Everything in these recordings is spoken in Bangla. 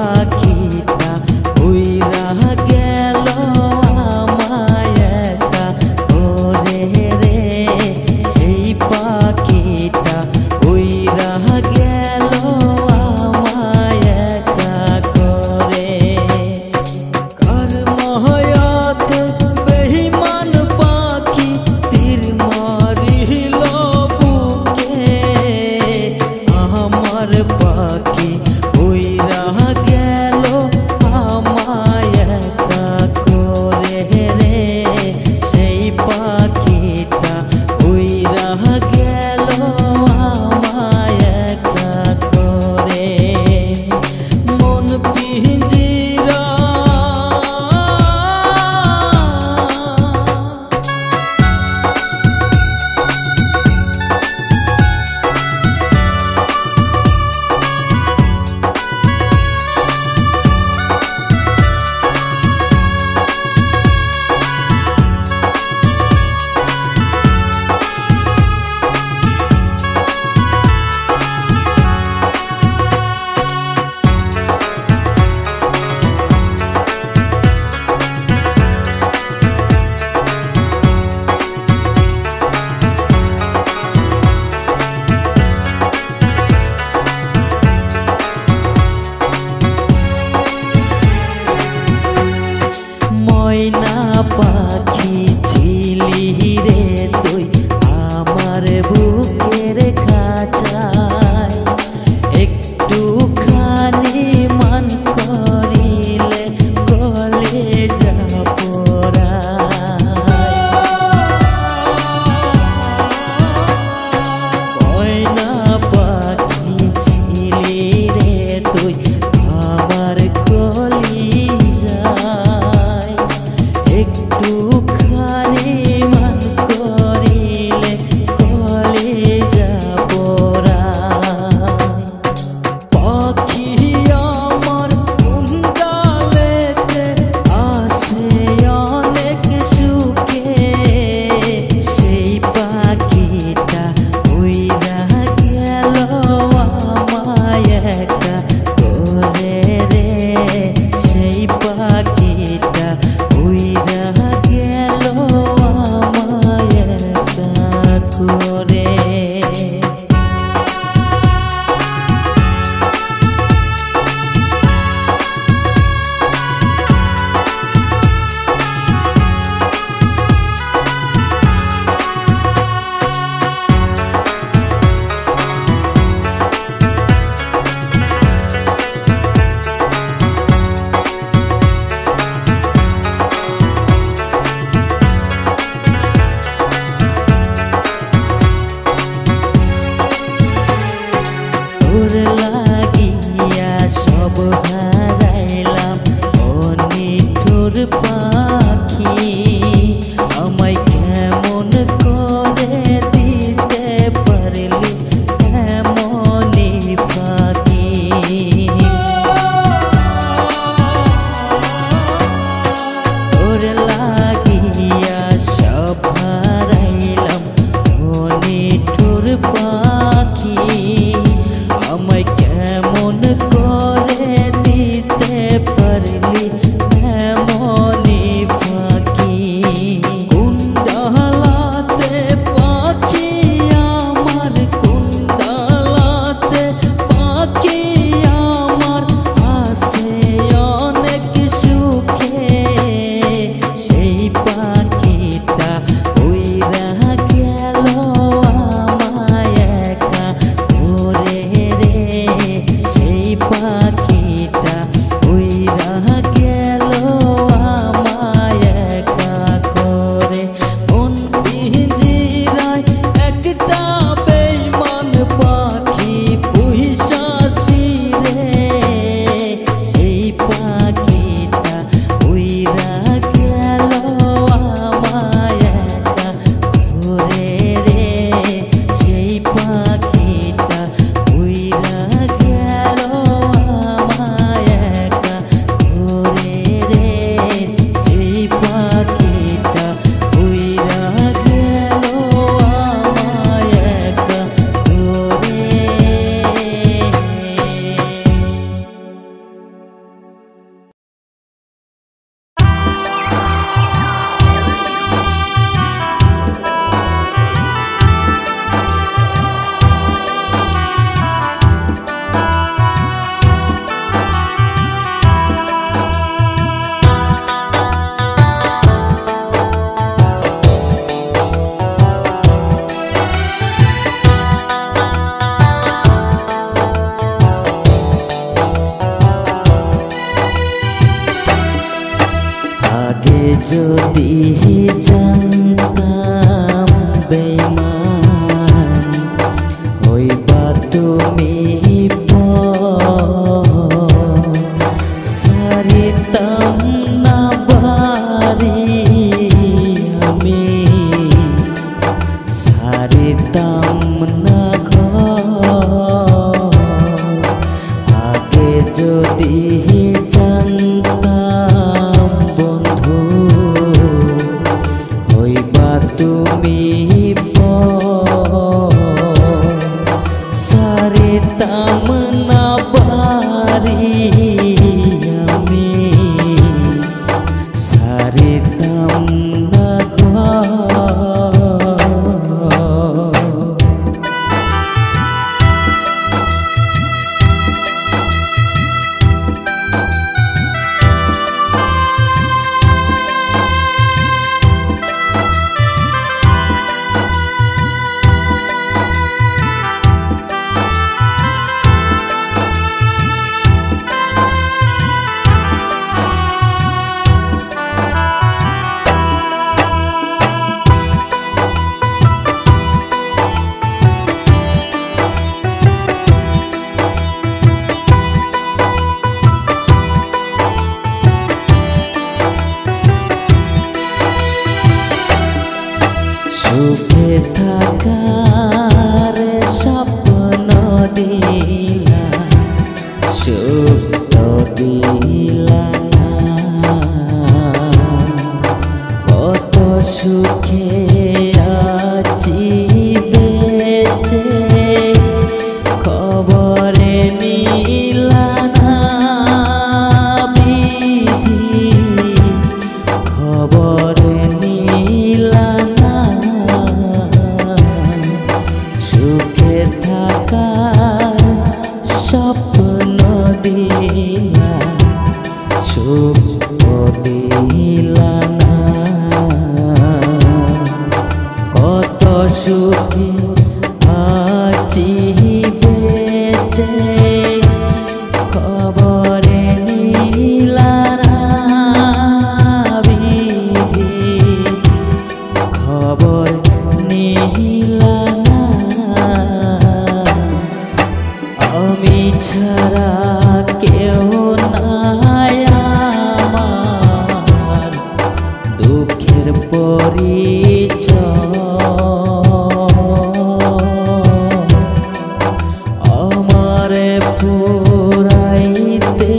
পাখিটা উইরা গেল আমায় একা করে রে, সেই পাখিটা উইরা গেল আমায় একা করে। কার মহয়াত বেঈমান পাখি তীর মারিল বুকে, আমার পাখি উইরা গেল যদি জানতাম বেঈমান হইবা তুমি সারিতাম না বাড়ি আমি সারিতাম না ঘর আগে যদি জানতাম বন্ধু হইবা তুমি সারিতাম না বাড়ি আমি সারিতাম না সুখে থাকার স্বপ্ন দিলা সুখ তো দিলা না কত সুখে আছি বেঁচে খবরে নিলা না বিধি খবরে নিলা না সুখে থাকার স্বপ্ন দিলা সুখ দিলা না কত সুখে আছি বেঁচে খবরে নিলা না বিধি খবর নিলা না আমি ছাড়া কেউ নাই আমার দুঃখের পরিচয় আমারে ফুরাইতে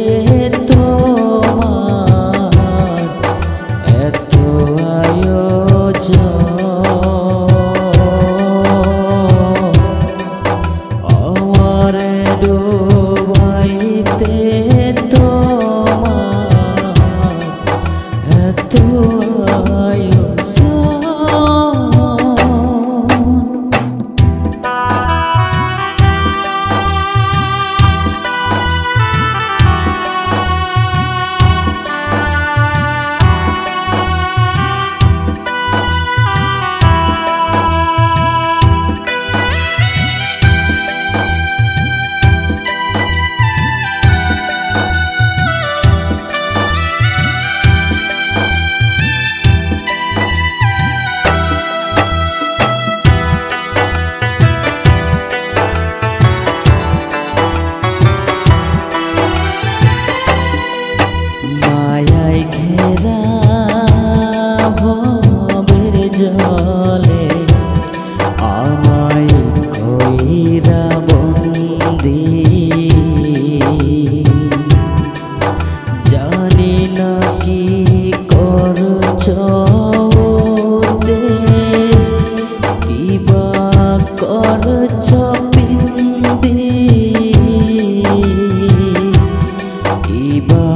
তোমার এত আয়োজন আমারে ডুবাইতে তোমার এত আয়োজন মায়ায় ঘেরা ভবের জলে আমায় কইরা বন্দি জানি না কি করছ দেশ কিবা করছ পিন্দি কিবা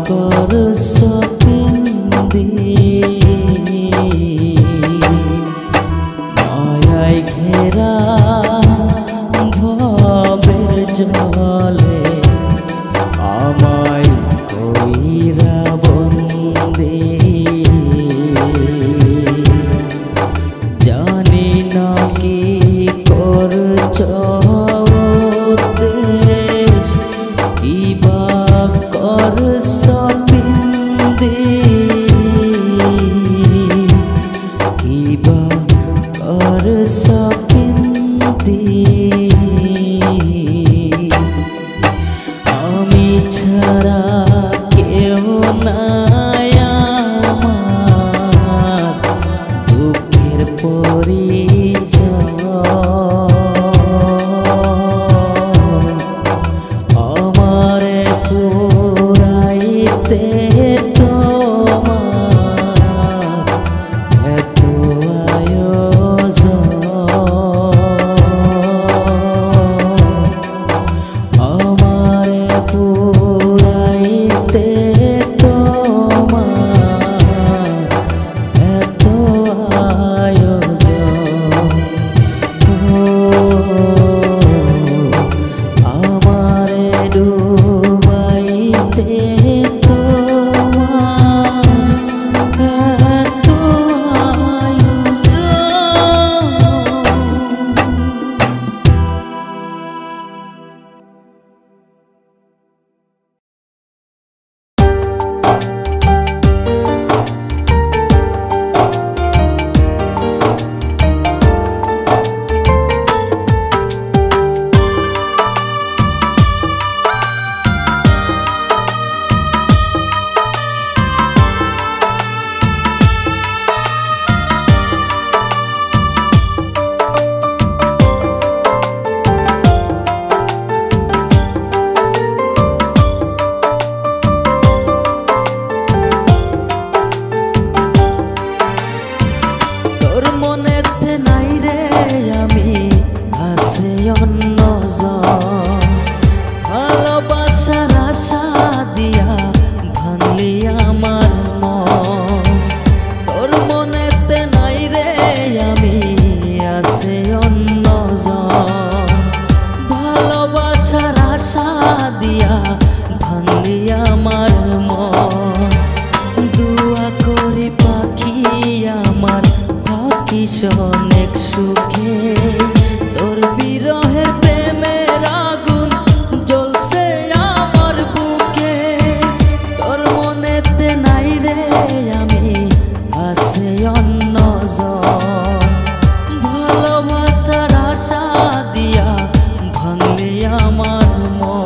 করছ পিন্দি মায়ায় ঘেরা ভবের জলে আমায় কইরা বন্দি জানি না কি করছ দেশ কিবা করছ পিন্দি আমার মন। দুয়া করি পাখি আমার থাকিস অনেক সুখে, তোর বিরহের প্রেমের আগুন জ্বলছে আমার বুকে। তোর মনেতে নাই রে আমি, আছে অন্যজন। ভালোবাসার আশা দিয়া ভাঙলি আমার মন।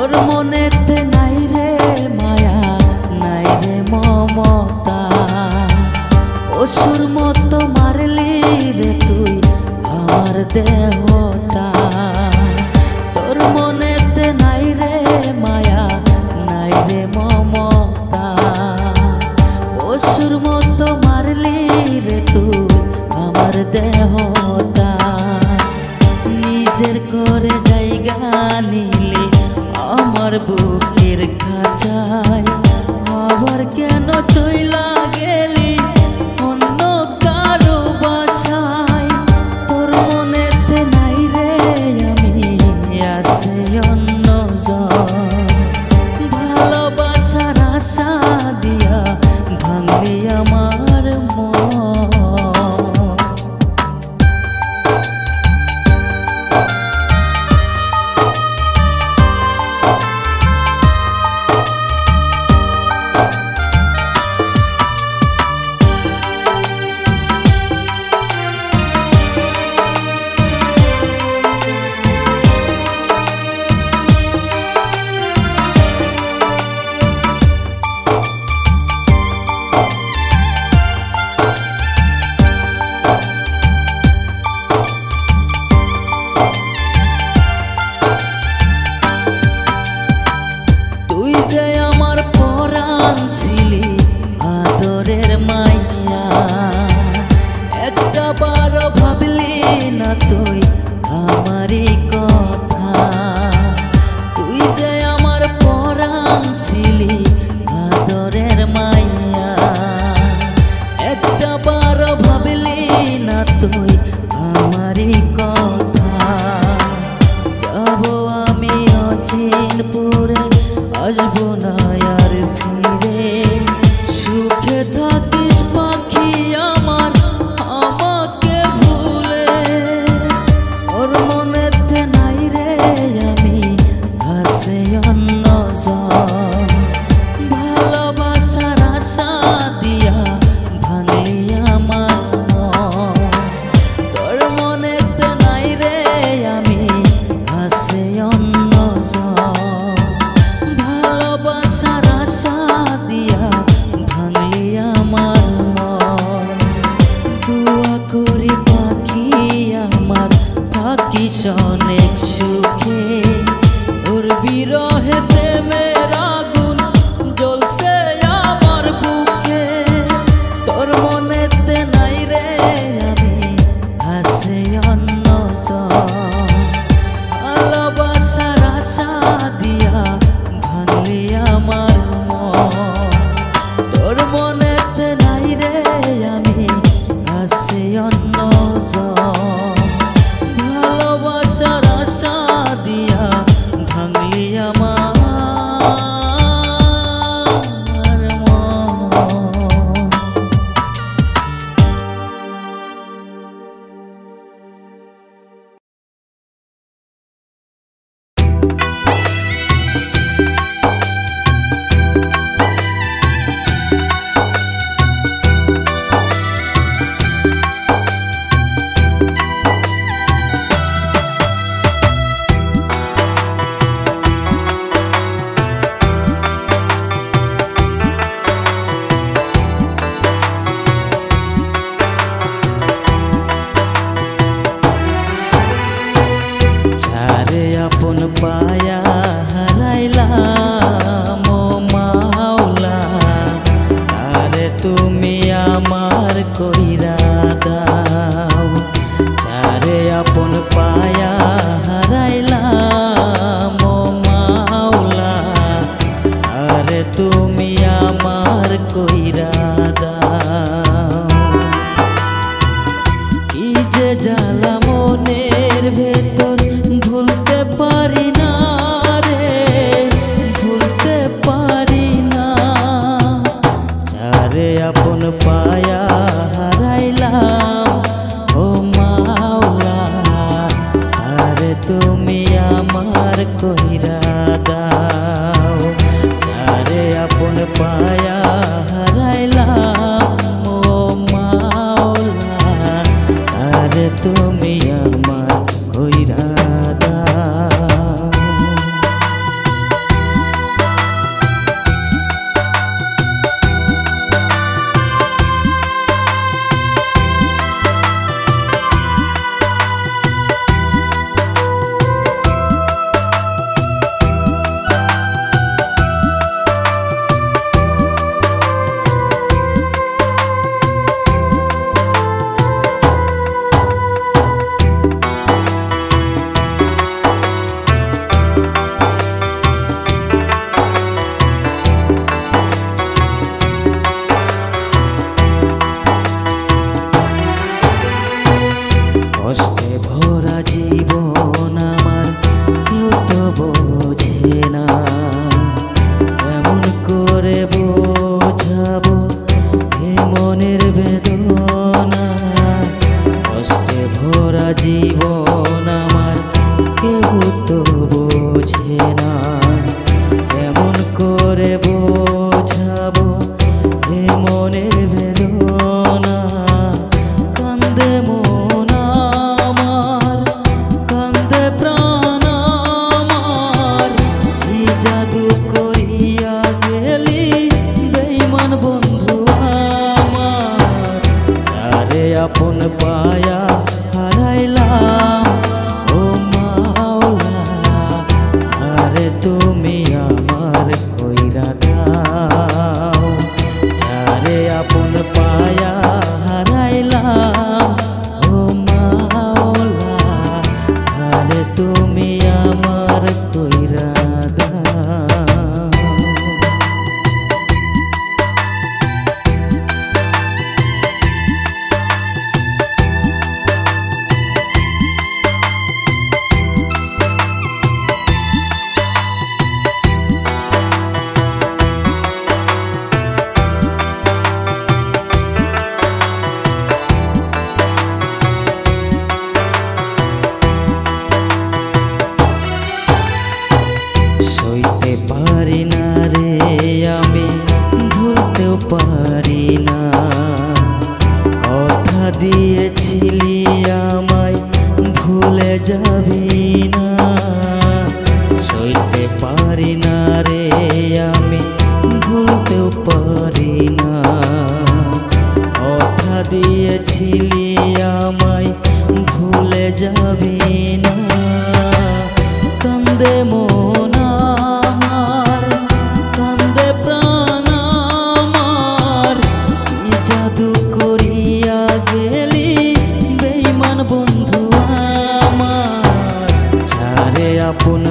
তোর মনেতে নাই রে মায়া, নাই রে মমতা। অসুর মতো মারলি রে তুই আমার দেহটা। তোর মনেতে নাই রে মায়া, নাই রে মমতা। অসুর মতো মারলি রে তুই আমার দেহটা। নিজের করে জায়গা নিলি আমার বুকের খাঁচায়, আবার কেন চইলা গেলি অন্য কারো বাসায়। তোর মনেতে নাই রে আমি, আছে অন্যজন। ভালোবাসার আশা দিয়া ভাঙলি আমার মন। আমার কইরা দাও। যারে আপন পায়া হারাইলাম ও মাওলা, আরে তুমি আমার কইরা দাও। কি যে জ্বালা মনের ভেতর ভুলতে পারি না রে, ভুলতে পারি না। যারে আপন পায়া হারাইলাম ও মাওলা, আরে তুমি আমার কইরা দাও। যারে আপন পায়া হারাইলাম ও মাওলা, আরে তুমি আমার কইরা দাও। কষ্টে ভরা জীবন আমার কেউ তো বোঝে না, কেমন করে বোঝাবো এ মনের বেদনা। কষ্টে ভরা জীবন আমার কেউ তো বোঝে না, কেমন করে বোঝাবো এ মনের বেদনা। কান্দে মন আমার, কান্দে প্রাণ আমার, কি জাদু করিয়া গেলি বেঈমান বন্ধু আমার। যারে আপন পায়া হারাইলাম ও মাওলা, আরে তুমি আমার কইরা দাও। যারে আপন পায়া হারাইলাম ও মাওলা, আরে তুমি আমার কইরা দাও। সইতে পারি না রে আমি, ভুলতেও পারি না। কথা দিয়েছিলি আমায় ভুলে যাবি না। সইতে পারি না রে আমি, ভুলতেও পারি না। কথা দিয়েছিলি আমায় ভুলে যাবি না। কান্দে মন আমার, কান্দে প্রাণ আমার, কি জাদু করিয়া গেলি বেঈমান বন্ধু আমার। যারে আপন